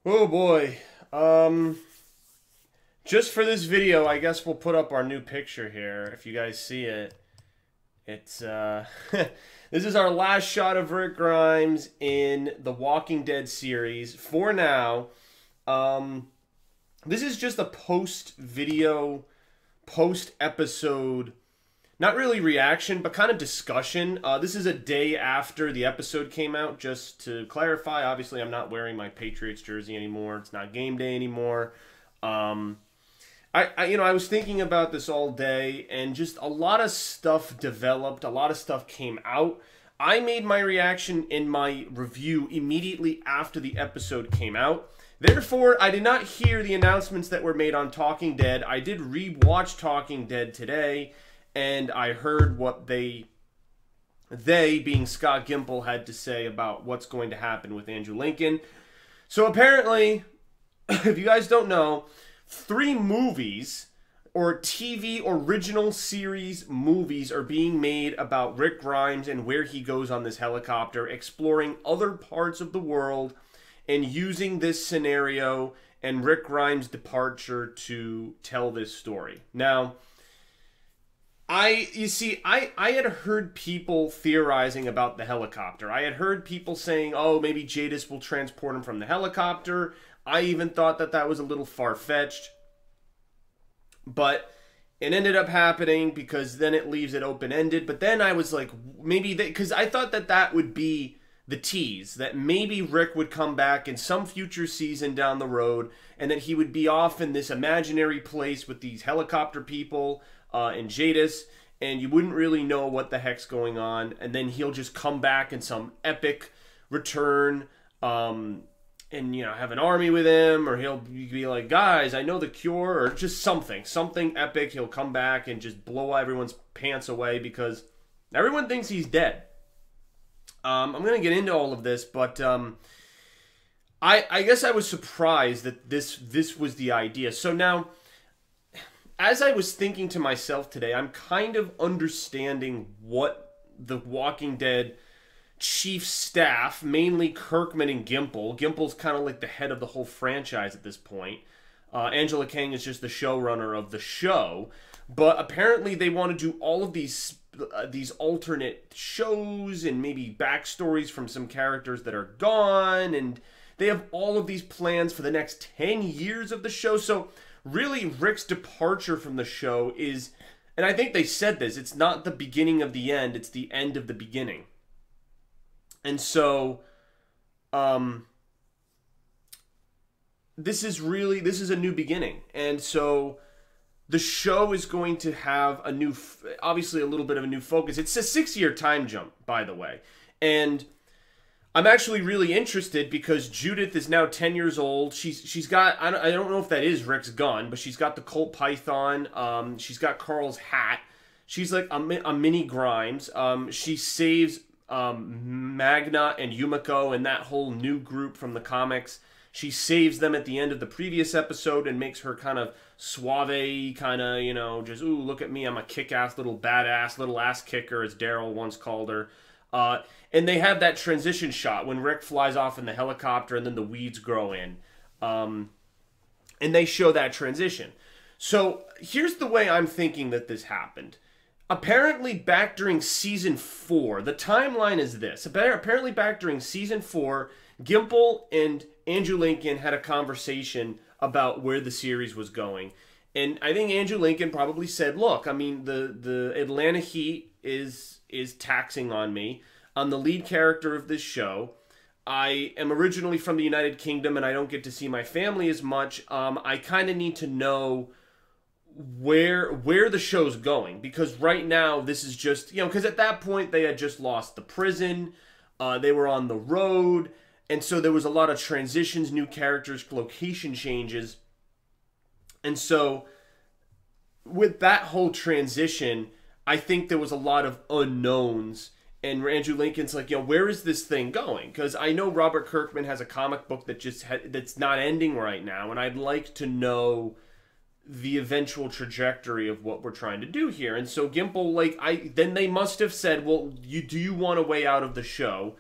Oh boy. Just for this video, I guess we'll put up our new picture here. If you guys see it, it's this is our last shot of Rick Grimes in the Walking Dead series. For now, this is just a post-video, post-episode, not really reaction, but kind of discussion. This is a day after the episode came out, just to clarify. Obviously, I'm not wearing my Patriots jersey anymore. It's not game day anymore. I was thinking about this all day, and just a lot of stuff developed. A lot of stuff came out. I made my reaction in my review immediately after the episode came out. Therefore, I did not hear the announcements that were made on Talking Dead. I did re-watch Talking Dead today, and I heard what they being Scott Gimple, had to say about what's going to happen with Andrew Lincoln. So apparently, if you guys don't know, 3 movies or TV original series movies are being made about Rick Grimes and where he goes on this helicopter, exploring other parts of the world and using this scenario and Rick Grimes' departure to tell this story. Now, I had heard people theorizing about the helicopter. I had heard people saying, oh, maybe Jadis will transport him from the helicopter. I even thought that that was a little far-fetched. But it ended up happening because then it leaves it open-ended. But then I was like, maybe because I thought that that would be the tease, that maybe Rick would come back in some future season down the road, and that he would be off in this imaginary place with these helicopter people and Jadis, and you wouldn't really know what the heck's going on, and then he'll just come back in some epic return, and have an army with him, or he'll be like, guys, I know the cure, or just something epic. He'll come back and just blow everyone's pants away because everyone thinks he's dead. I'm going to get into all of this, but I guess I was surprised that this was the idea. So now, as I was thinking to myself today, I'm kind of understanding what the Walking Dead chief staff, mainly Kirkman and Gimple. Gimple's kind of like the head of the whole franchise at this point. Angela Kang is just the showrunner of the show. But apparently they want to do all of these alternate shows and maybe backstories from some characters that are gone. And they have all of these plans for the next 10 years of the show. So really, Rick's departure from the show is, and I think they said this, it's not the beginning of the end, it's the end of the beginning. And so, this is a new beginning. And so, the show is going to have obviously a little bit of a new focus. It's a 6-year time jump, by the way. And I'm actually really interested because Judith is now 10 years old. She's got, I don't know if that is Rick's gun, but she's got the Colt Python. She's got Carl's hat. She's like a mini Grimes. She saves Magna and Yumiko and that whole new group from the comics. She saves them at the end of the previous episode and makes her kind of suave, kind of, just, ooh, look at me, I'm a kick-ass little badass, little ass kicker, as Daryl once called her. And they have that transition shot when Rick flies off in the helicopter and then the weeds grow in. And they show that transition. So here's the way I'm thinking that this happened. Apparently back during Season 4, the timeline is this. Apparently back during Season 4, Gimple and Andrew Lincoln had a conversation about where the series was going. And I think Andrew Lincoln probably said, look, I mean, the Atlanta heat is taxing on me. I'm the lead character of this show. I am originally from the United Kingdom and I don't get to see my family as much. I kind of need to know where the show's going, because right now this is just, because at that point they had just lost the prison, they were on the road, and so there was a lot of transitions, new characters, location changes, and so with that whole transition, I think there was a lot of unknowns, and Andrew Lincoln's like, where is this thing going? Because I know Robert Kirkman has a comic book that that's not ending right now, and I'd like to know the eventual trajectory of what we're trying to do here. And so Gimple, then they must have said, well, do you want a way out of the show?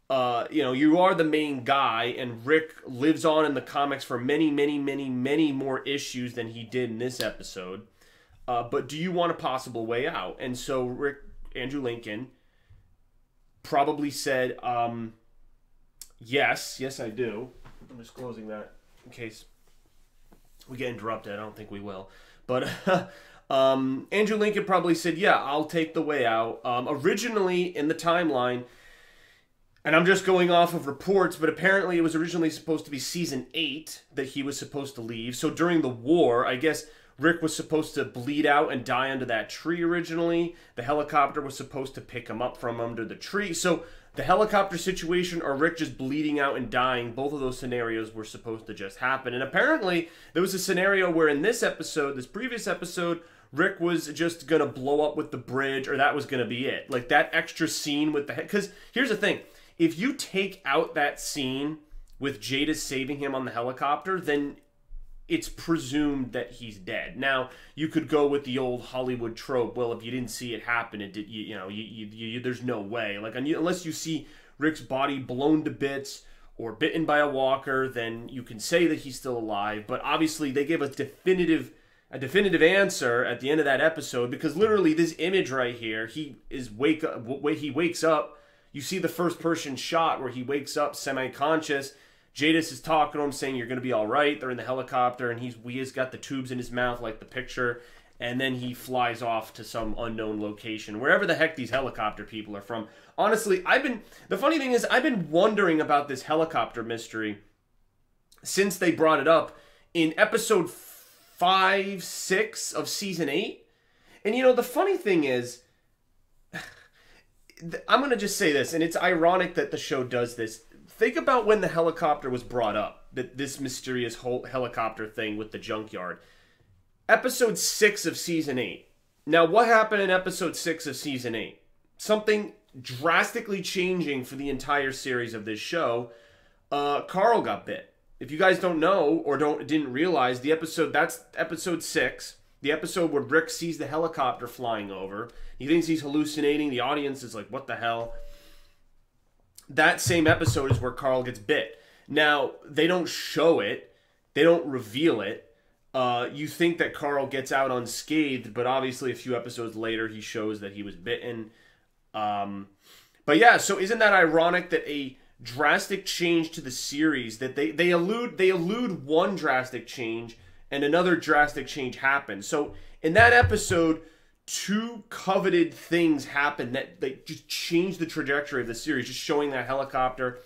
you are the main guy, and Rick lives on in the comics for many, many, many, many more issues than he did in this episode. But do you want a possible way out? And so Andrew Lincoln probably said, yes, I do. I'm just closing that in case we get interrupted. I don't think we will. But Andrew Lincoln probably said, yeah, I'll take the way out. Originally, in the timeline, and I'm just going off of reports, but apparently it was originally supposed to be season 8 that he was supposed to leave. So during the war, I guess Rick was supposed to bleed out and die under that tree originally. The helicopter was supposed to pick him up from under the tree. So the helicopter situation or Rick just bleeding out and dying, both of those scenarios were supposed to just happen. And apparently there was a scenario where in this previous episode, Rick was just going to blow up with the bridge, or that was going to be it. Like that extra scene with the head. Because here's the thing. If you take out that scene with Jadis saving him on the helicopter, then it's presumed that he's dead. Now, you could go with the old Hollywood trope. Well, if you didn't see it happen, there's no way. Like, unless you see Rick's body blown to bits or bitten by a walker, then you can say that he's still alive. But obviously, they give a definitive answer at the end of that episode, because literally this image right here, he wakes up. You see the first person shot where he wakes up semi-conscious. Jadis is talking to him, saying, you're going to be all right. They're in the helicopter, and he's got the tubes in his mouth like the picture. And then he flies off to some unknown location, wherever the heck these helicopter people are from. Honestly, the funny thing is, I've been wondering about this helicopter mystery since they brought it up in episode 5, 6 of season 8. And the funny thing is, I'm going to just say this, and it's ironic that the show does this. Think about when the helicopter was brought up, this mysterious whole helicopter thing with the junkyard. Episode 6 of Season 8. Now, what happened in Episode 6 of Season 8? Something drastically changing for the entire series of this show. Carl got bit. If you guys don't know or didn't realize, that's Episode 6. The episode where Rick sees the helicopter flying over. He thinks he's hallucinating. The audience is like, what the hell? That same episode is where Carl gets bit. Now, they don't show it. They don't reveal it. You think that Carl gets out unscathed, but obviously a few episodes later he shows that he was bitten. But yeah, so isn't that ironic that a drastic change to the series, that they allude one drastic change and another drastic change happened. So in that episode, 2 coveted things happened that just changed the trajectory of the series, just showing that helicopter.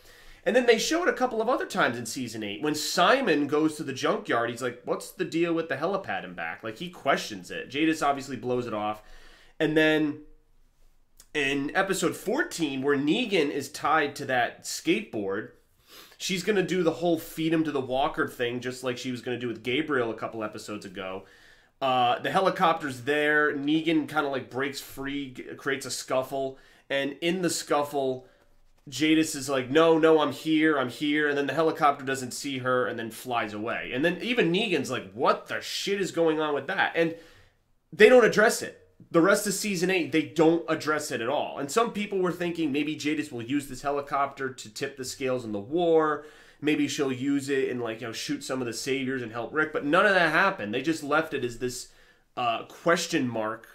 And then they show it a couple of other times in season 8. When Simon goes to the junkyard, he's like, what's the deal with the helipad in back? Like, he questions it. Jadis obviously blows it off. And then in episode 14, where Negan is tied to that skateboard, she's going to do the whole feed him to the walker thing, just like she was going to do with Gabriel a couple episodes ago. The helicopter's there. Negan kind of like breaks free, creates a scuffle. And in the scuffle, Jadis is like, no, I'm here. And then the helicopter doesn't see her and then flies away. And then even Negan's like, what the shit is going on with that? And they don't address it. The rest of season 8, they don't address it at all. And some people were thinking maybe Jadis will use this helicopter to tip the scales in the war. Maybe she'll use it and shoot some of the saviors and help Rick. But none of that happened. They just left it as this question mark.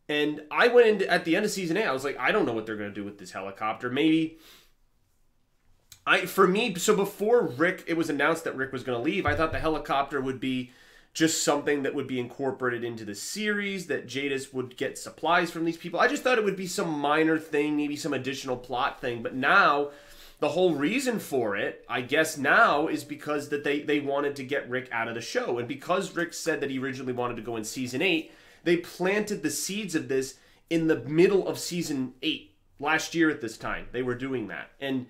And I went into, at the end of season 8, I was like, I don't know what they're going to do with this helicopter. So before it was announced that Rick was going to leave, I thought the helicopter would be just something that would be incorporated into the series, that Jadis would get supplies from these people. I just thought it would be some minor thing, maybe some additional plot thing. But now, the whole reason for it, I guess now, is because that they wanted to get Rick out of the show. And because Rick said that he originally wanted to go in season 8, they planted the seeds of this in the middle of season 8. Last year at this time, they were doing that. And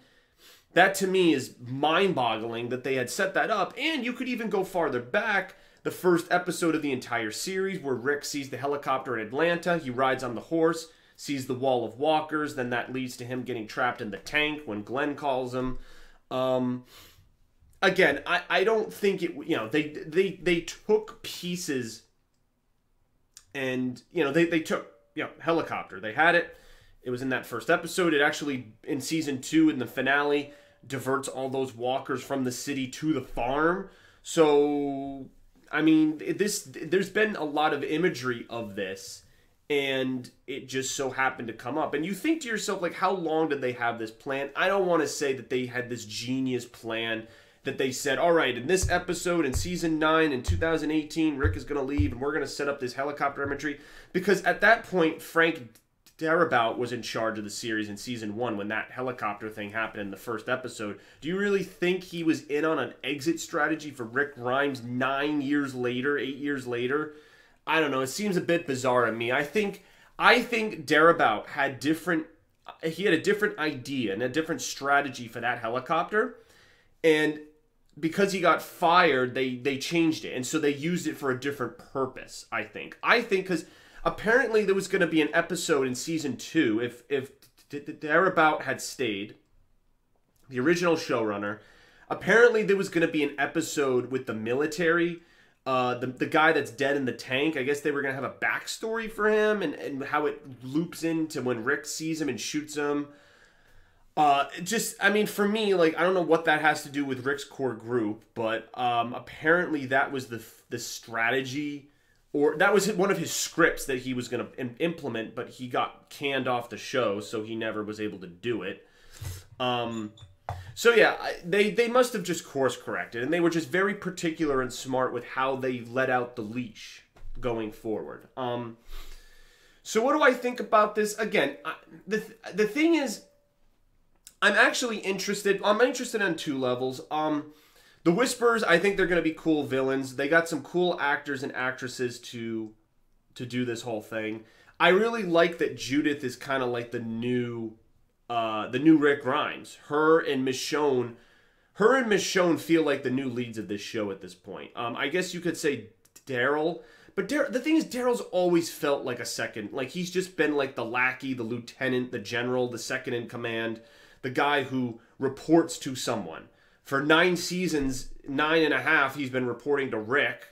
that to me is mind-boggling that they had set that up. And you could even go farther back. The first episode of the entire series where Rick sees the helicopter in Atlanta. He rides on the horse, sees the wall of walkers. Then that leads to him getting trapped in the tank when Glenn calls him. Again, I don't think it, they took pieces and, they took, helicopter. They had it. It was in that first episode. It actually, in season 2, in the finale, diverts all those walkers from the city to the farm. So, I mean, there's been a lot of imagery of this, and it just so happened to come up. And you think to yourself, like, how long did they have this plan? I don't want to say that they had this genius plan that they said, all right, in this episode in season 9 in 2018, Rick is going to leave and we're going to set up this helicopter imagery. Because at that point, Frank Darabont was in charge of the series in season 1 when that helicopter thing happened in the first episode. Do you really think he was in on an exit strategy for Rick Grimes 9 years later, 8 years later? I don't know. It seems a bit bizarre to me. I think Darabont had a different idea and a different strategy for that helicopter. And because he got fired, they changed it. And so they used it for a different purpose, I think. Because apparently there was going to be an episode in season 2, if Darabont had stayed, the original showrunner, apparently there was going to be an episode with the military, the guy that's dead in the tank. I guess they were going to have a backstory for him and how it loops into when Rick sees him and shoots him. I mean, for me, like, I don't know what that has to do with Rick's core group, but apparently that was the strategy, or that was one of his scripts that he was going to implement, but he got canned off the show, so he never was able to do it. So yeah, they must have just course corrected, and they were just very particular and smart with how they let out the leash going forward. So what do I think about this? Again, the thing is, I'm actually interested. I'm interested on 2 levels. The Whisperers, I think they're going to be cool villains. They got some cool actors and actresses to do this whole thing. I really like that Judith is kind of like the new Rick Grimes. Her and Michonne feel like the new leads of this show at this point. I guess you could say Daryl. But the thing is, Daryl's always felt like a second. Like, he's just been like the lackey, the lieutenant, the general, the second in command. The guy who reports to someone. For 9 seasons, 9.5, he's been reporting to Rick.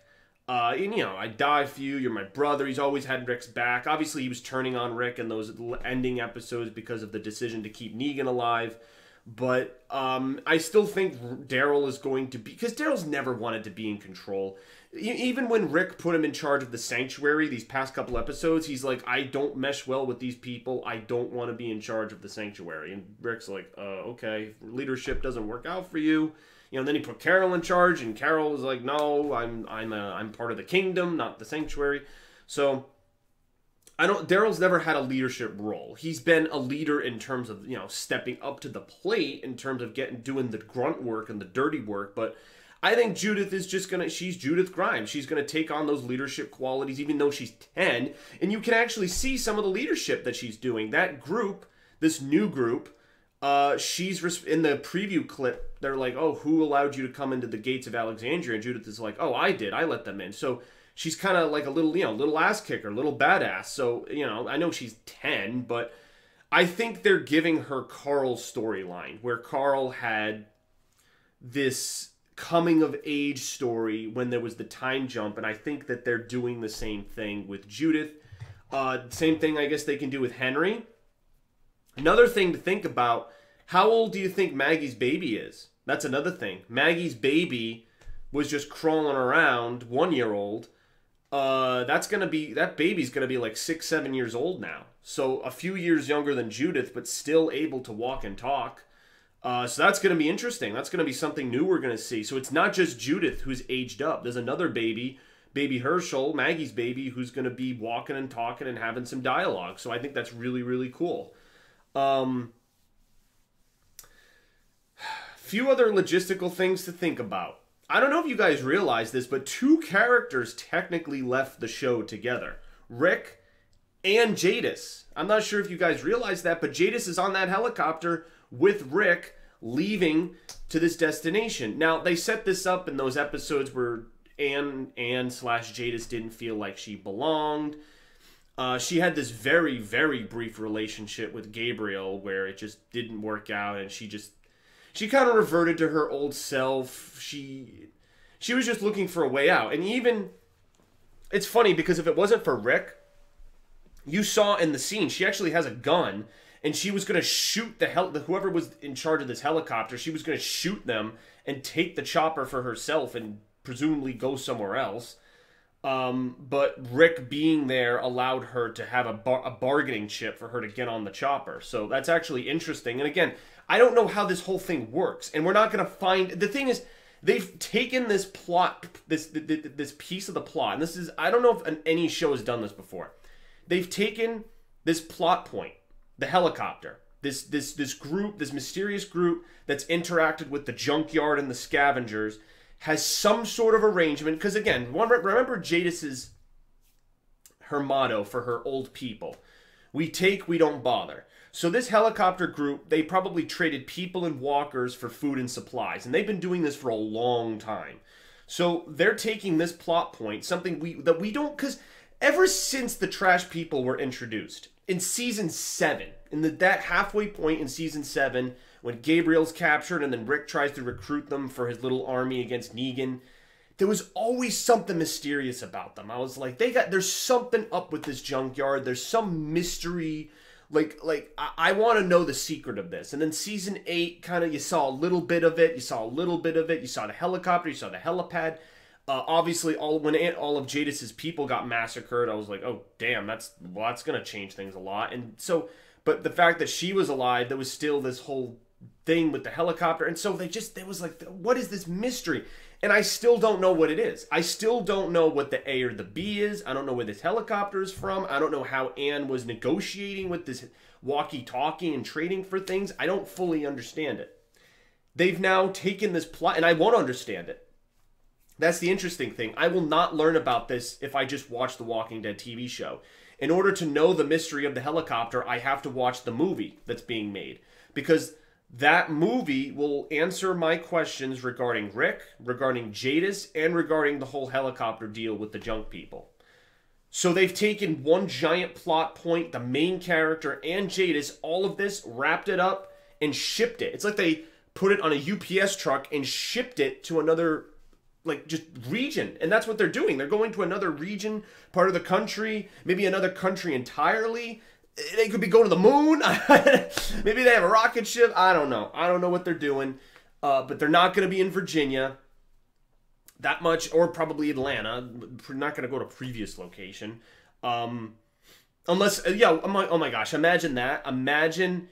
And, you know, I die for you, you're my brother. He's always had Rick's back. Obviously, he was turning on Rick in those ending episodes because of the decision to keep Negan alive. But I still think Daryl is going to be... Because Daryl's never wanted to be in control. Even when Rick put him in charge of the Sanctuary, these past couple episodes, he's like, I don't mesh well with these people. I don't want to be in charge of the Sanctuary. And Rick's like, okay, leadership doesn't work out for you. You know, then he put Carol in charge, and Carol was like, no, I'm part of the kingdom, not the Sanctuary. So Daryl's never had a leadership role. He's been a leader in terms of, you know, stepping up to the plate in terms of doing the grunt work and the dirty work, but I think Judith is she's Judith Grimes. She's going to take on those leadership qualities, even though she's 10. And you can actually see some of the leadership that she's doing. That group, this new group, she's in the preview clip, they're like, oh, who allowed you to come into the gates of Alexandria? And Judith is like, oh, I did. I let them in. So she's kind of like a little, you know, little ass kicker, little badass. So, you know, I know she's 10, but I think they're giving her Carl's storyline, where Carl had this coming of age story when there was the time jump, and I think that they're doing the same thing with Judith. Same thing I guess they can do with Henry. Another thing to think about, how old do you think Maggie's baby is? That's another thing. Maggie's baby was just crawling around, 1-year-old. That baby's gonna be like 6-7 years old now. So a few years younger than Judith, but still able to walk and talk. So that's going to be interesting. That's going to be something new we're going to see. So it's not just Judith who's aged up. There's another baby Herschel, Maggie's baby, who's going to be walking and talking and having some dialogue. So I think that's really, really cool. Few other logistical things to think about. I don't know if you guys realize this, but 2 characters technically left the show together. Rick and Jadis. I'm not sure if you guys realize that, but Jadis is on that helicopter with Rick leaving to this destination. Now, they set this up in those episodes where Anne/Jadis didn't feel like she belonged. She had this very, very brief relationship with Gabriel where it just didn't work out, and she kind of reverted to her old self. She was just looking for a way out. And even, it's funny because if it wasn't for Rick, you saw in the scene, she actually has a gun, and she was going to shoot whoever was in charge of this helicopter. She was going to shoot them and take the chopper for herself and presumably go somewhere else. But Rick being there allowed her to have a bargaining chip for her to get on the chopper. So that's actually interesting. And again, I don't know how this whole thing works, and we're not going to find. The thing is, they've taken this plot, this piece of the plot, and this is, I don't know if any show has done this before. They've taken this plot point, the helicopter, this group, this mysterious group that's interacted with the junkyard and the scavengers, has some sort of arrangement. Because again, remember Jadis's, her motto for her old people: we take, we don't bother. So this helicopter group, they probably traded people and walkers for food and supplies, and they've been doing this for a long time. So they're taking this plot point, something that we don't, because ever since the trash people were introduced in season 7, in that halfway point in season 7, when Gabriel's captured and then Rick tries to recruit them for his little army against Negan, there was always something mysterious about them. I was like, there's something up with this junkyard. There's some mystery. I want to know the secret of this. And then season 8, kind of, you saw a little bit of it. You saw the helicopter. You saw the helipad. Obviously, when all of Jadis's people got massacred, I was like, oh, damn, that's going to change things a lot. And so, but the fact that she was alive, there was still this whole thing with the helicopter. And so there was like, what is this mystery? And I still don't know what it is. I still don't know what the A or the B is. I don't know where this helicopter is from. I don't know how Anne was negotiating with this walkie-talkie and trading for things. I don't fully understand it. They've now taken this plot, and I won't understand it. That's the interesting thing. I will not learn about this if I just watch the Walking Dead TV show. In order to know the mystery of the helicopter, I have to watch the movie that's being made. Because that movie will answer my questions regarding Rick, regarding Jadis, and regarding the whole helicopter deal with the junk people. So they've taken one giant plot point, the main character and Jadis, all of this, wrapped it up, and shipped it. It's like they put it on a UPS truck and shipped it to another, just region. And that's what they're doing. They're going to another region, part of the country, maybe another country entirely. They could be going to the moon. Maybe they have a rocket ship. I don't know. I don't know what they're doing. But they're not going to be in Virginia that much, or probably Atlanta. We're not going to go to previous location. Unless, oh my gosh, imagine that. Imagine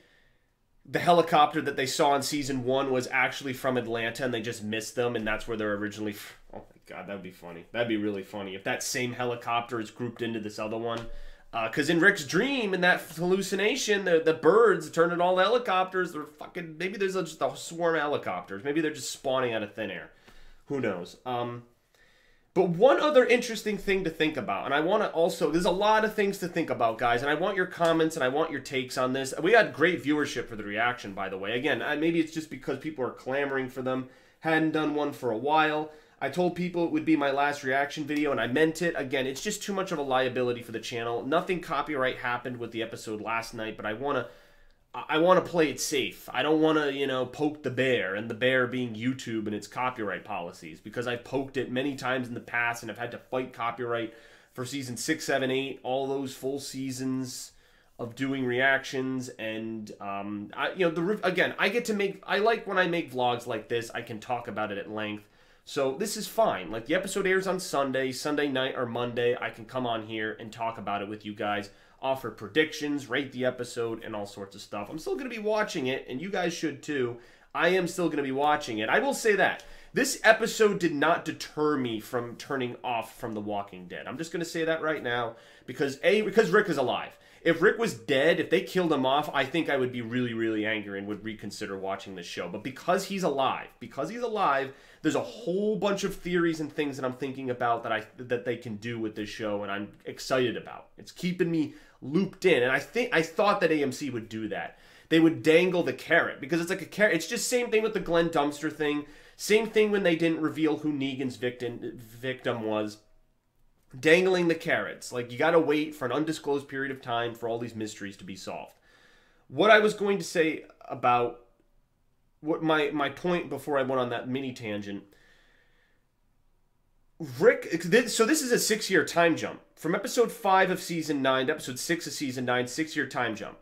the helicopter that they saw in season 1 was actually from Atlanta and they just missed them, and that's where they're originally oh my god, that'd be funny. That'd be really funny if that same helicopter is grouped into this other one. Because in Rick's dream, in that hallucination, the birds turned into all the helicopters. They're fucking, maybe there's just a swarm of helicopters. Maybe they're just spawning out of thin air. Who knows? But one other interesting thing to think about, and I want to also, there's a lot of things to think about, guys, and I want your comments and I want your takes on this. We had great viewership for the reaction, by the way. Again, maybe it's just because people are clamoring for them. Hadn't done one for a while. I told people it would be my last reaction video, and I meant it. Again, it's just too much of a liability for the channel. Nothing copyright happened with the episode last night, but I want to play it safe. I don't want to, poke the bear, and the bear being YouTube and its copyright policies, because I've poked it many times in the past, and I've had to fight copyright for season 6, 7, 8, all those full seasons of doing reactions. And again, I like when I make vlogs like this. I can talk about it at length. So this is fine. Like, the episode airs on Sunday night or Monday. I can come on here and talk about it with you guys, offer predictions, rate the episode, and all sorts of stuff. I'm still going to be watching it, and you guys should too. I am still going to be watching it. I will say that this episode did not deter me from turning off from The Walking Dead. I'm just going to say that right now, because Rick is alive. If Rick was dead, if they killed him off, I think I would be really, really angry and would reconsider watching this show. But because he's alive, there's a whole bunch of theories and things that I'm thinking about that they can do with this show, and I'm excited about. It's keeping me looped in, and I thought that AMC would do that. They would dangle the carrot, because it's like a carrot. It's just same thing with the Glenn Dumpster thing. Same thing when they didn't reveal who Negan's victim was. Dangling the carrots. Like, you gotta wait for an undisclosed period of time for all these mysteries to be solved. What I was going to say about what my point before I went on that mini tangent, Rick, so this is a 6-year time jump. From episode 5 of season 9 to episode 6 of season 9, 6-year time jump.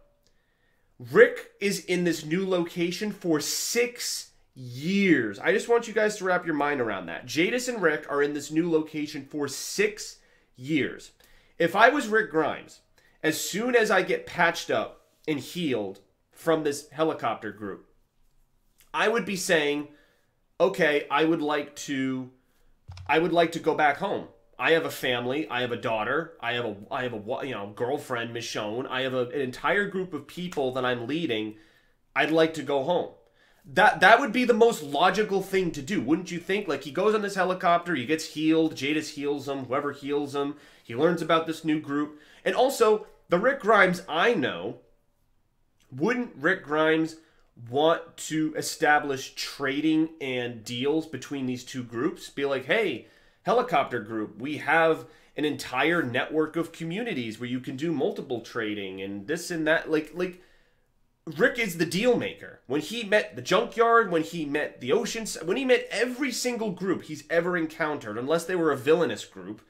Rick is in this new location for 6 years. I just want you guys to wrap your mind around that. Jadis and Rick are in this new location for 6 years. If I was Rick Grimes, as soon as I get patched up and healed from this helicopter group, I would be saying, okay, I would like to go back home. I have a family. I have a daughter. I have a girlfriend, Michonne. I have an entire group of people that I'm leading. I'd like to go home. That would be the most logical thing to do, wouldn't you think? Like, he goes on this helicopter, he gets healed, Jadis heals him, whoever heals him, he learns about this new group. And also, the Rick Grimes I know, wouldn't Rick Grimes want to establish trading and deals between these two groups? Be like, hey, helicopter group, we have an entire network of communities where you can do multiple trading and this and that. Like Rick is the deal maker. When he met the junkyard, when he met the oceans, when he met every single group he's ever encountered, unless they were a villainous group,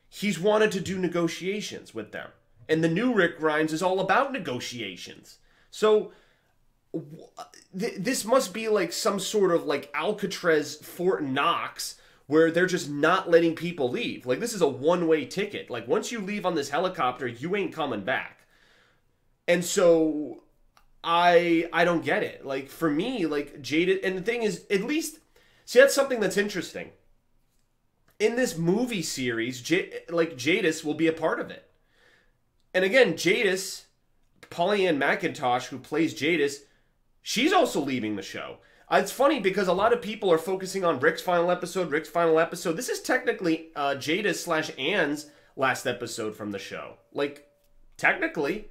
he's wanted to do negotiations with them. And the new Rick Grimes is all about negotiations. So this must be like some sort of like Alcatraz Fort Knox where they're just not letting people leave. Like, this is a one-way ticket. Like, once you leave on this helicopter, you ain't coming back. And so I don't get it. Like, for me, like, Jadis, and the thing is, at least, see, that's something that's interesting. In this movie series, Jadis will be a part of it. And again, Jadis, Pollyann McIntosh, who plays Jadis, she's also leaving the show. It's funny because a lot of people are focusing on Rick's final episode. This is technically Jadis/Ann's last episode from the show. Like, technically.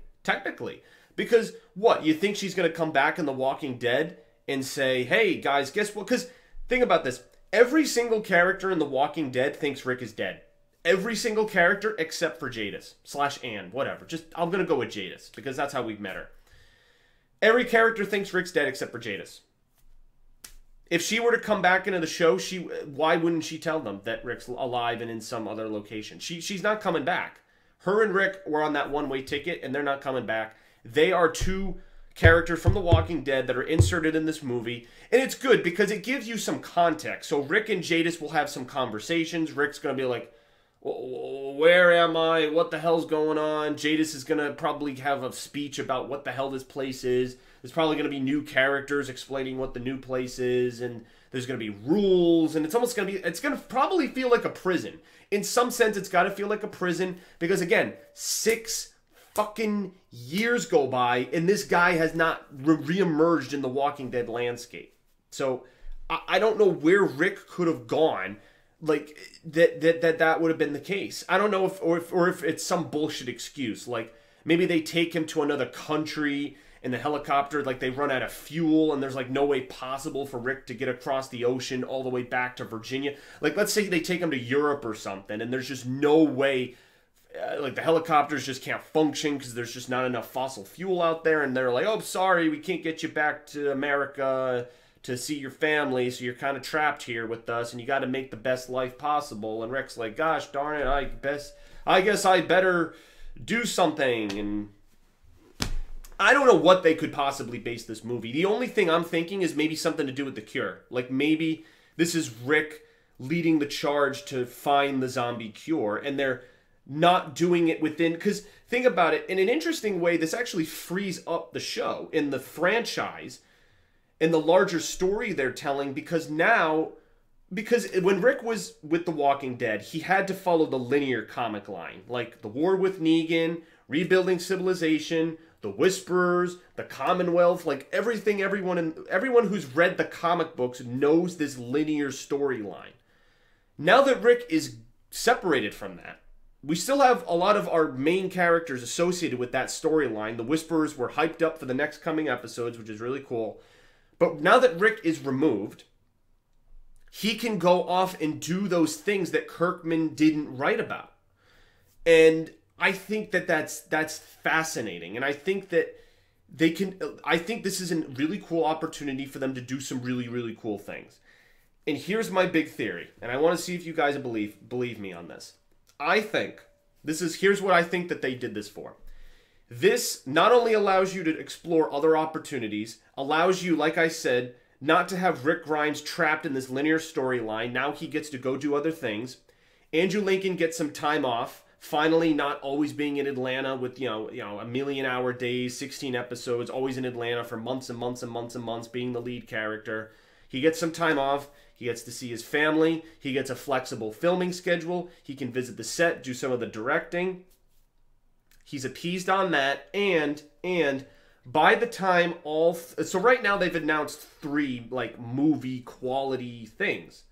Because, what, you think she's going to come back in The Walking Dead and say, hey, guys, guess what? Because, think about this. Every single character in The Walking Dead thinks Rick is dead. Every single character except for Jadis/Ann, whatever. I'm going to go with Jadis because that's how we've met her. Every character thinks Rick's dead except for Jadis. If she were to come back into the show, why wouldn't she tell them that Rick's alive and in some other location? She's not coming back. Her and Rick were on that one-way ticket, and they're not coming back. They are two characters from The Walking Dead that are inserted in this movie, and it's good because it gives you some context. So Rick and Jadis will have some conversations. Rick's going to be like, where am I? What the hell's going on? Jadis is going to probably have a speech about what the hell this place is. There's probably going to be new characters explaining what the new place is, and there's going to be rules, and it's going to probably feel like a prison. In some sense, it's got to feel like a prison, because again, 6 fucking years go by, and this guy has not re-emerged in the Walking Dead landscape. So, I don't know where Rick could have gone, like, that would have been the case. I don't know if it's some bullshit excuse, like, maybe they take him to another country, in the helicopter, like, they run out of fuel, and there's, like, no way possible for Rick to get across the ocean all the way back to Virginia. Like, let's say they take him to Europe or something, and there's just no way, like, the helicopters just can't function because there's just not enough fossil fuel out there, and they're like, oh, sorry, we can't get you back to America to see your family, so you're kind of trapped here with us, and you got to make the best life possible. And Rick's like, gosh darn it, I guess I better do something, and I don't know what they could possibly base this movie. The only thing I'm thinking is maybe something to do with the cure. Like, maybe this is Rick leading the charge to find the zombie cure, and they're not doing it within... Because, think about it, in an interesting way, this actually frees up the show in the franchise, in the larger story they're telling, because when Rick was with The Walking Dead, he had to follow the linear comic line. Like, the war with Negan, rebuilding civilization, the Whisperers, the Commonwealth, like everyone who's read the comic books knows this linear storyline. Now that Rick is separated from that, we still have a lot of our main characters associated with that storyline. The Whisperers were hyped up for the next coming episodes, which is really cool. But now that Rick is removed, he can go off and do those things that Kirkman didn't write about. And I think that's fascinating, and I think that I think this is a really cool opportunity for them to do some really, really cool things. And here's my big theory, and I want to see if you guys believe me on this. I think here's what I think that they did this for. This not only allows you to explore other opportunities, allows you, like I said, not to have Rick Grimes trapped in this linear storyline. Now he gets to go do other things. Andrew Lincoln gets some time off, finally not always being in Atlanta with, a million-hour days, 16 episodes, always in Atlanta for months and months and months and months, being the lead character. He gets some time off. He gets to see his family. He gets a flexible filming schedule. He can visit the set, do some of the directing. He's appeased on that, and by the time so right now they've announced 3 like movie quality things.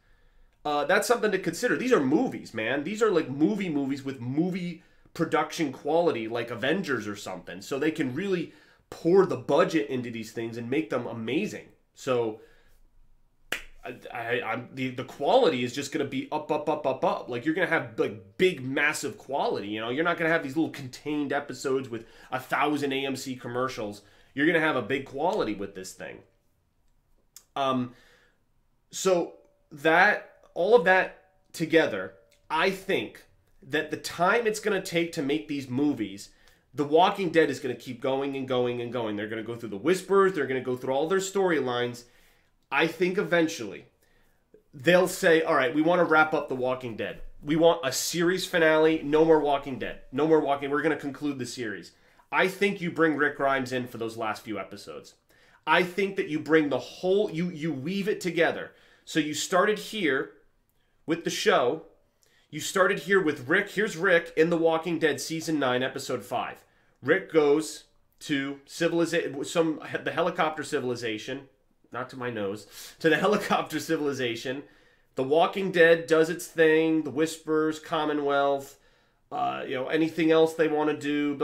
That's something to consider. These are movies, man. These are like movies with movie production quality, like Avengers or something. So they can really pour the budget into these things and make them amazing. So the quality is just going to be up. Like, you're going to have like big, massive quality. You're not going to have these little contained episodes with 1,000 AMC commercials. You're going to have a big quality with this thing. So that all of that together, I think that the time it's going to take to make these movies, The Walking Dead is going to keep going and going and going. They're going to go through the Whispers. They're going to go through all their storylines. I think eventually they'll say, all right, we want to wrap up The Walking Dead. We want a series finale. No more Walking Dead. No more Walking. We're going to conclude the series. I think you bring Rick Grimes in for those last few episodes. I think that you bring the whole, you weave it together. So you started here with the show. You started here with Rick. Here's Rick in The Walking Dead Season 9, Episode 5. Rick goes to the helicopter civilization. Not to my nose, to the helicopter civilization. The Walking Dead does its thing, the Whispers, Commonwealth, anything else they want to do,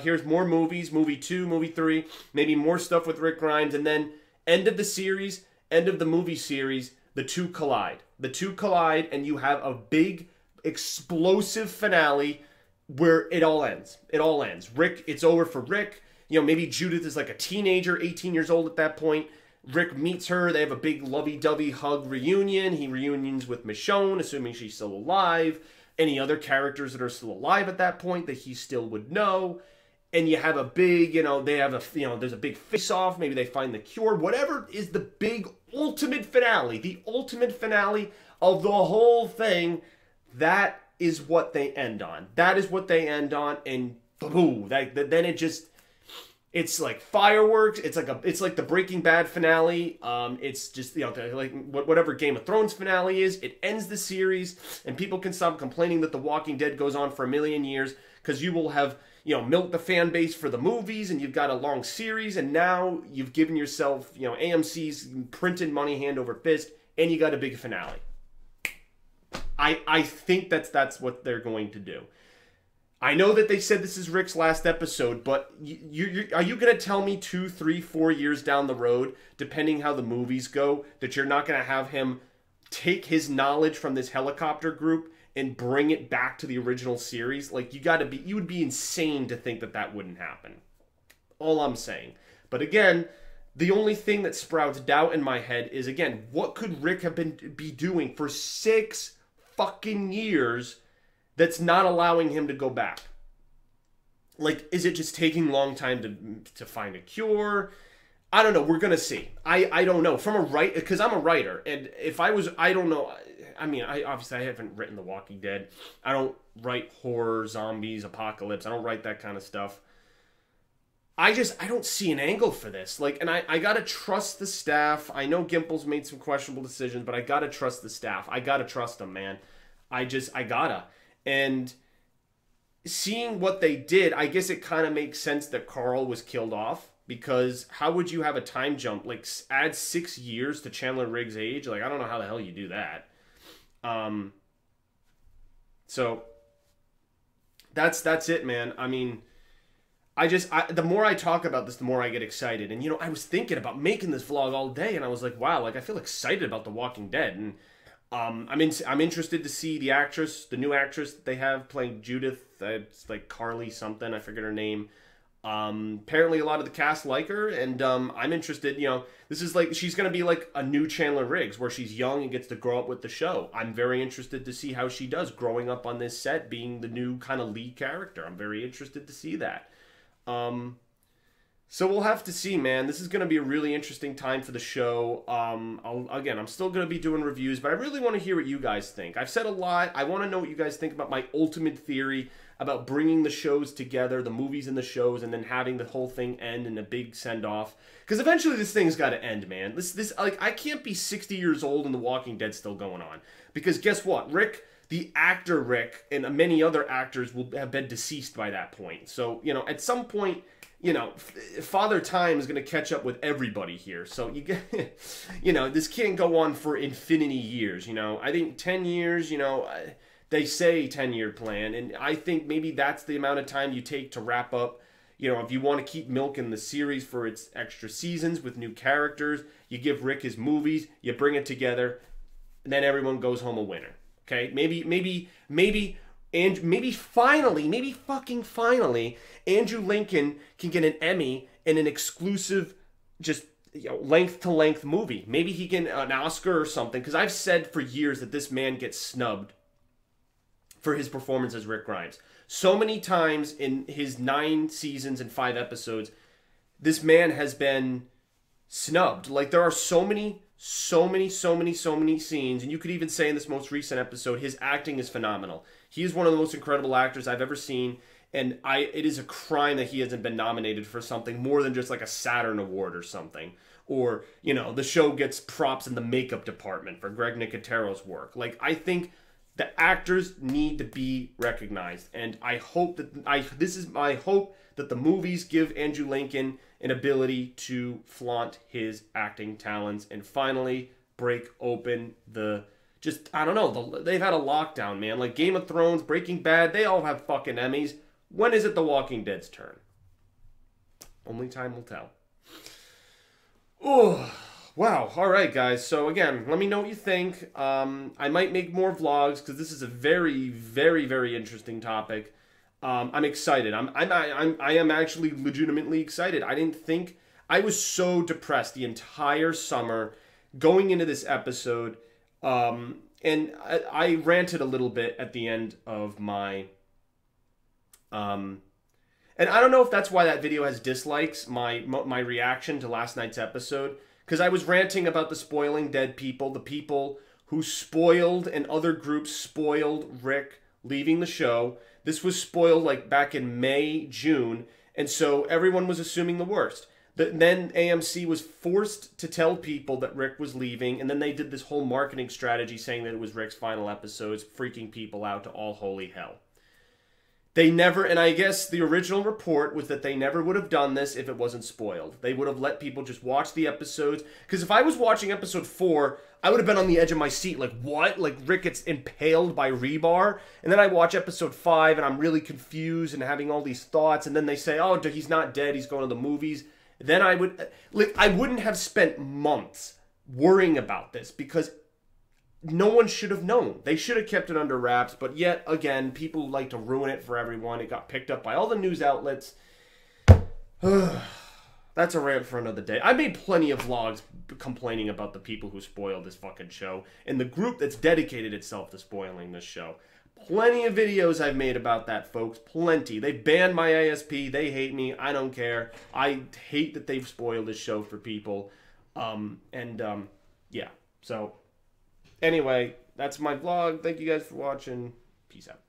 Here's more movies, movie 2, movie 3, maybe more stuff with Rick Grimes, and then end of the series, end of the movie series, the two collide. The two collide, and you have a big, explosive finale where it all ends. It all ends. Rick, it's over for Rick. Maybe Judith is like a teenager, 18 years old at that point. Rick meets her. They have a big lovey-dovey hug reunion. He reunions with Michonne, assuming she's still alive. Any other characters that are still alive at that point that he still would know. And you have a big, there's a big face-off. Maybe they find the cure. Whatever is the big ultimate finale, the ultimate finale of the whole thing, that is what they end on. That is what they end on. And boom, then it just... It's like fireworks. It's like the Breaking Bad finale. It's just like whatever Game of Thrones finale is. It ends the series, and people can stop complaining that The Walking Dead goes on for a million years because you will have milked the fan base for the movies, and you've got a long series, and now you've given yourself AMC's printed money hand over fist, and you got a big finale. I think that's what they're going to do. I know that they said this is Rick's last episode, but are you going to tell me 2, 3, 4 years down the road, depending how the movies go, that you're not going to have him take his knowledge from this helicopter group and bring it back to the original series? Like, you would be insane to think that wouldn't happen. All I'm saying. But again, the only thing that sprouts doubt in my head is, again, what could Rick have be doing for 6 fucking years that's not allowing him to go back? Like, is it just taking a long time to find a cure? I don't know. We're going to see. I don't know. Because I'm a writer, and if I don't know. I mean, obviously I haven't written The Walking Dead. I don't write horror, zombies, apocalypse. I don't write that kind of stuff. I don't see an angle for this. Like, and I got to trust the staff. I know Gimple's made some questionable decisions, but I got to trust the staff. I got to trust them, man. I gotta. And seeing what they did, I guess it kind of makes sense that Carl was killed off, because how would you have a time jump? Like, add 6 years to Chandler Riggs' age? Like, I don't know how the hell you do that. So that's it, man. I mean, the more I talk about this, the more I get excited. And, I was thinking about making this vlog all day, and I was like, wow, like, I feel excited about The Walking Dead. And I'm interested to see the new actress that they have playing Judith. It's like Carly something, I forget her name. Apparently a lot of the cast like her, and I'm interested. You know, this is like, she's gonna be like a new Chandler Riggs, where she's young and gets to grow up with the show. I'm very interested to see how she does growing up on this set, being the new kind of lead character. I'm very interested to see that. So we'll have to see, man. This is going to be a really interesting time for the show. I'm still going to be doing reviews, but I really want to hear what you guys think. I've said a lot. I want to know what you guys think about my ultimate theory about bringing the shows together, the movies and the shows, and then having the whole thing end in a big send-off. Because eventually this thing's got to end, man. I can't be 60 years old and The Walking Dead's still going on. Because guess what? Rick, the actor Rick, and many other actors will have been deceased by that point. So, you know, at some point, you know, Father Time is going to catch up with everybody here. So, you get, you know, this can't go on for infinity years, you know. I think 10 years, you know, they say 10-year plan. And I think maybe that's the amount of time you take to wrap up. You know, if you want to keep milking the series for its extra seasons with new characters, you give Rick his movies, you bring it together, and then everyone goes home a winner. Okay? Maybe fucking finally, Andrew Lincoln can get an Emmy in an exclusive, just, you know, length-to-length movie. Maybe he can an Oscar or something, because I've said for years that this man gets snubbed for his performance as Rick Grimes. So many times in his 9 seasons and 5 episodes, this man has been snubbed. Like, there are so many scenes, and you could even say in this most recent episode, his acting is phenomenal. He is one of the most incredible actors I've ever seen, and it is a crime that he hasn't been nominated for something more than just like a Saturn Award or something. Or, you know, the show gets props in the makeup department for Greg Nicotero's work. Like, I think the actors need to be recognized, and I hope that this is my hope that the movies give Andrew Lincoln an ability to flaunt his acting talents and finally break open the, just, I don't know, they've had a lockdown, man. Like Game of Thrones, Breaking Bad, they all have fucking Emmys. When is it The Walking Dead's turn? Only time will tell. Oh, wow. All right, guys. So again, let me know what you think. I might make more vlogs because this is a very, very, very interesting topic. I'm excited. I am actually legitimately excited. I didn't think, I was so depressed the entire summer going into this episode. And I ranted a little bit at the end of my, and I don't know if that's why that video has dislikes, my reaction to last night's episode, because I was ranting about the spoiling dead people, the people who spoiled and other groups spoiled Rick leaving the show. This was spoiled like back in May, June, and so everyone was assuming the worst. Then AMC was forced to tell people that Rick was leaving, and then they did this whole marketing strategy saying that it was Rick's final episodes, freaking people out to all holy hell. They never, and I guess the original report was that they never would have done this if it wasn't spoiled. They would have let people just watch the episodes, because if I was watching episode 4, I would have been on the edge of my seat, like, what? Like, Rick gets impaled by rebar? And then I watch episode 5, and I'm really confused and having all these thoughts, and then they say, oh, he's not dead, he's going to the movies. Then I would, like, I wouldn't have spent months worrying about this, because no one should have known. They should have kept it under wraps, but yet, again, people like to ruin it for everyone. It got picked up by all the news outlets. That's a rant for another day. I made plenty of vlogs complaining about the people who spoiled this fucking show, and the group that's dedicated itself to spoiling this show. Plenty of videos I've made about that, folks. Plenty. They banned my ASP. They hate me. I don't care. I hate that they've spoiled this show for people. Yeah. So, anyway, that's my vlog. Thank you guys for watching. Peace out.